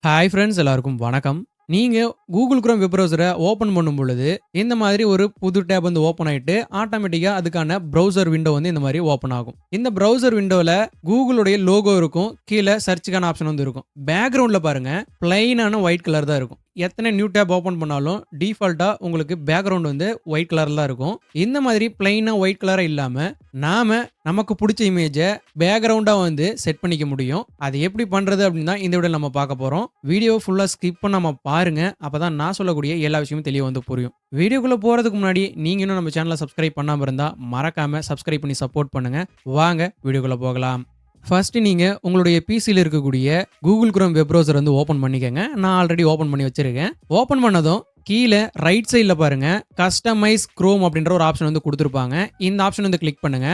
Hi friends எல்லாருக்கும் வணக்கம். நீங்க Google Chrome வெப் பிரவுசர ஓப்பன் பண்ணும் பொழுது, இந்த மாதிரி ஒரு புது டேப் வந்து ஓப்பன் ஆயிட்டு, ஆட்டோமேட்டிக்கா அதுக்கான பிரவுசர் விண்டோ வந்து இந்த மாதிரி ஓப்பன் ஆகும். இந்த பிரவுசர் விண்டோல Googleுடைய லோகோ இருக்கும். கீழ சர்ச்சுக்கான ஆப்ஷன் வந்து இருக்கும். பேக்கிரவுண்ட்ல பாருங்க, பிளைனான ஒயிட் கலர் தான் இருக்கும். எத்தனை நியூ டேப் ஓப்பன் பண்ணாலும் டிஃபால்ட்டா உங்களுக்கு பேக்கிரவுண்ட் வந்து ஒயிட் கலர்ல தான் இருக்கும். இந்த மாதிரி பிளைனா ஒயிட் கலரா இல்லாம, நாம நமக்கு புடிச்ச இமேஜ பேக்கிரவுண்டா வந்து செட் பண்ணிக்க முடியும். அது எப்படி பண்றது அப்படின்னு தான் இந்த வீடியோல நம்ம பார்க்க போறோம். வீடியோ ஃபுல்லா ஸ்கிப் பண்ணாம பாருங்க. அப்பதான் நான் சொல்லக்கூடிய எல்லா விஷயமும் தெளிவா வந்து புரியும். வீடியோக்குள்ள போறதுக்கு முன்னாடி நீங்க இன்னும் நம்ம சேனலை சப்ஸ்கிரைப் பண்ணாம இருந்தா மறக்காம சப்ஸ்கிரைப் பண்ணி சப்போர்ட் பண்ணுங்க. வாங்க வீடியோக்குள்ள போகலாம். ஃபர்ஸ்ட் நீங்க உங்களுடைய பிசில இருக்கக்கூடிய Google Chrome வெப் பிரவுசர் வந்து ஓபன் பண்ணிக்கங்க. நான் ஆல்ரெடி ஓபன் பண்ணி வச்சிருக்கேன். ஓபன் பண்ணதும் கீழ ரைட் சைடுல பாருங்க கஸ்டமைஸ் Chrome அப்படின்ற ஒரு ஆப்ஷன் வந்து கொடுத்திருப்பாங்க. இந்த ஆப்ஷன் வந்து கிளிக் பண்ணுங்க.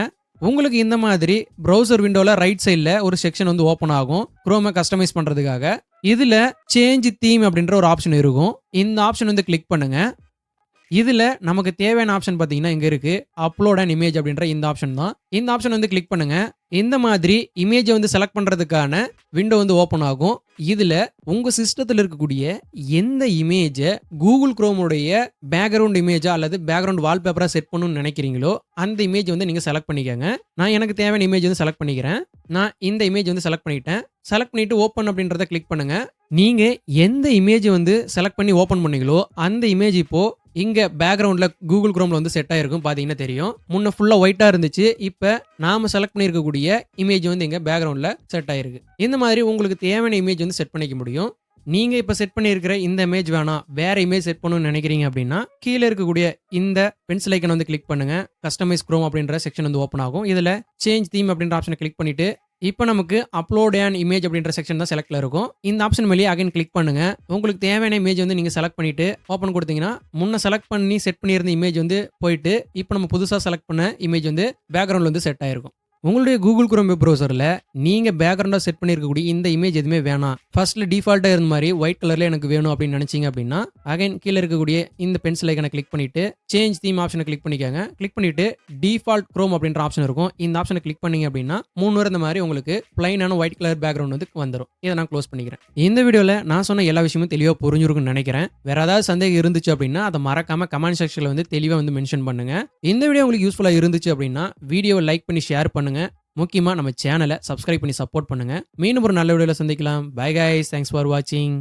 உங்களுக்கு இந்த மாதிரி பிரவுசர் விண்டோல ரைட் சைடுல ஒரு செக்ஷன் வந்து ஓபன் ஆகும். Chrome கஸ்டமைஸ் பண்றதுக்காக. இதுல சேஞ்ச் தீம் அப்படின்ற ஒரு ஆப்ஷன் இருக்கும். இந்த ஆப்ஷன் வந்து கிளிக் பண்ணுங்க. இதுல நமக்கு தேவையான ஆப்ஷன் பாத்தீங்கன்னா இங்க இருக்கு. அப்லோட் அண்ட் இமேஜ் அப்படின்ற இந்த ஆப்ஷன் தான். இந்த ஆப்ஷன் வந்து கிளிக் பண்ணுங்க. இந்த மாதிரி இமேஜ வந்து செலக்ட் பண்றதுக்கான விண்டோ வந்து ஓபன் ஆகும். இதுல உங்க சிஸ்டத்துல இருக்கக்கூடிய எந்த இமேஜ Google Chrome உடைய பேக்கிரவுண்ட் இமேஜா அல்லது பேக்கிரவுண்ட் வால்பேப்பரா செட் பண்ணணும்னு நினைக்கிறீங்களோ அந்த இமேஜ் வந்து நீங்க செலக்ட் பண்ணிக்கங்க. நான் எனக்கு தேவையான இமேஜ் வந்து செலக்ட் பண்ணிக்கிறேன். நான் இந்த இமேஜ் வந்து செலக்ட் பண்ணிட்டேன். செலக்ட் பண்ணிட்டு ஓப்பன் அப்படின்றத கிளிக் பண்ணுங்க. நீங்க எந்த இமேஜ் வந்து செலக்ட் பண்ணி ஓப்பன் பண்ணீங்களோ அந்த இமேஜ் இப்போ இங்க பேக்கிரவுண்ட்ல Google Chromeல வந்து செட் ஆயிருக்கும். பாத்தீங்கன்னா தெரியும். முன்ன ஃபுல்லா ஒயிட்டா இருந்துச்சு. இப்ப நாம செலக்ட் பண்ணியிருக்கக்கூடிய இமேஜ் வந்து இங்க பேக்கிரவுண்ட்ல செட் ஆயிருக்கு. இந்த மாதிரி உங்களுக்கு தேவையான இமேஜ் வந்து செட் பண்ணிக்க முடியும். நீங்க இப்ப செட் பண்ணியிருக்கிற இந்த இமேஜ் வேணாம், வேற இமேஜ் செட் பண்ணணும்னு நினைக்கிறீங்க அப்படின்னா கீழே இருக்கக்கூடிய இந்த பென்சில் ஐக்கன் வந்து கிளிக் பண்ணுங்க. கஸ்டமைஸ் Chrome அப்படின்ற செக்ஷன் வந்து ஓப்பன் ஆகும். இதுல சேஞ்ச் தீம் அப்படின்ற ஆப்ஷனை கிளிக் பண்ணிட்டு இப்போ நமக்கு அப்லோட் அண்ட் இமேஜ் அப்படின்ற செக்ஷன் தான் செலக்ட்ல இருக்கும். இந்த ஆப்ஷன் மேலேயே அகைன் கிளிக் பண்ணுங்க. உங்களுக்கு தேவையான இமேஜ் வந்து நீங்க செலக்ட் பண்ணிட்டு ஓப்பன் கொடுத்தீங்கன்னா முன்ன செலக்ட் பண்ணி செட் பண்ணியிருந்த இமேஜ் வந்து போயிட்டு இப்போ நம்ம புதுசா செலக்ட் பண்ண இமேஜ் வந்து பேக்கிரவுண்ட்ல வந்து செட் ஆயிருக்கும். உங்களுடைய Google Chrome வெப் பிரவுசர்ல நீங்க பேக்கிரவுண்டா செட் பண்ணியிருக்கக்கூடிய இந்த இமேஜ் எதுவுமே வேணாம். ஃபர்ஸ்ட்ல டிஃபால்ட்டா இருந்த மாதிரி ஒயிட் கலர்ல எனக்கு வேணும் அப்படின்னு நினைச்சீங்க அப்படின்னா அகைன் கீழே இருக்கக்கூடிய இந்த பென்சில் ஐக்கனை கிளிக் பண்ணிட்டு சேஞ்ச் தீம் ஆப்ஷனை கிளிக் பண்ணிக்கோங்க. கிளிக் பண்ணிட்டு டிஃபால்ட் Chrome அப்படின்ற ஆப்ஷன் இருக்கும். இந்த ஆப்ஷனை கிளிக் பண்ணீங்க அப்படின்னா 3 இந்த மாதிரி உங்களுக்கு பிளைனான ஒயிட் கலர் பேக்கிரவுண்ட் வந்து வந்துடும். இதை நான் க்ளோஸ் பண்ணிக்கிறேன். இந்த வீடியோல நான் சொன்ன எல்லா விஷயமும் தெளிவா புரிஞ்சிருக்கும்னு நினைக்கிறேன். வேற ஏதாவது சந்தேகம் இருந்துச்சு அப்படின்னா அதை மறக்காம கமெண்ட் செக்ஷன்ல வந்து தெளிவா வந்து மென்ஷன் பண்ணுங்க. இந்த வீடியோ உங்களுக்கு யூஸ்ஃபுல்லா இருந்துச்சு அப்படின்னா வீடியோவை லைக் பண்ணி ஷேர் பண்ணுங்க. முக்கியமா நம்ம சேனலை சப்ஸ்கிரைப் பண்ணி சப்போர்ட் பண்ணுங்க. மீண்டும் ஒரு நல்ல வீடியோல சந்திக்கலாம். பை கைஸ், தேங்க்ஸ் ஃபார் வாட்சிங்.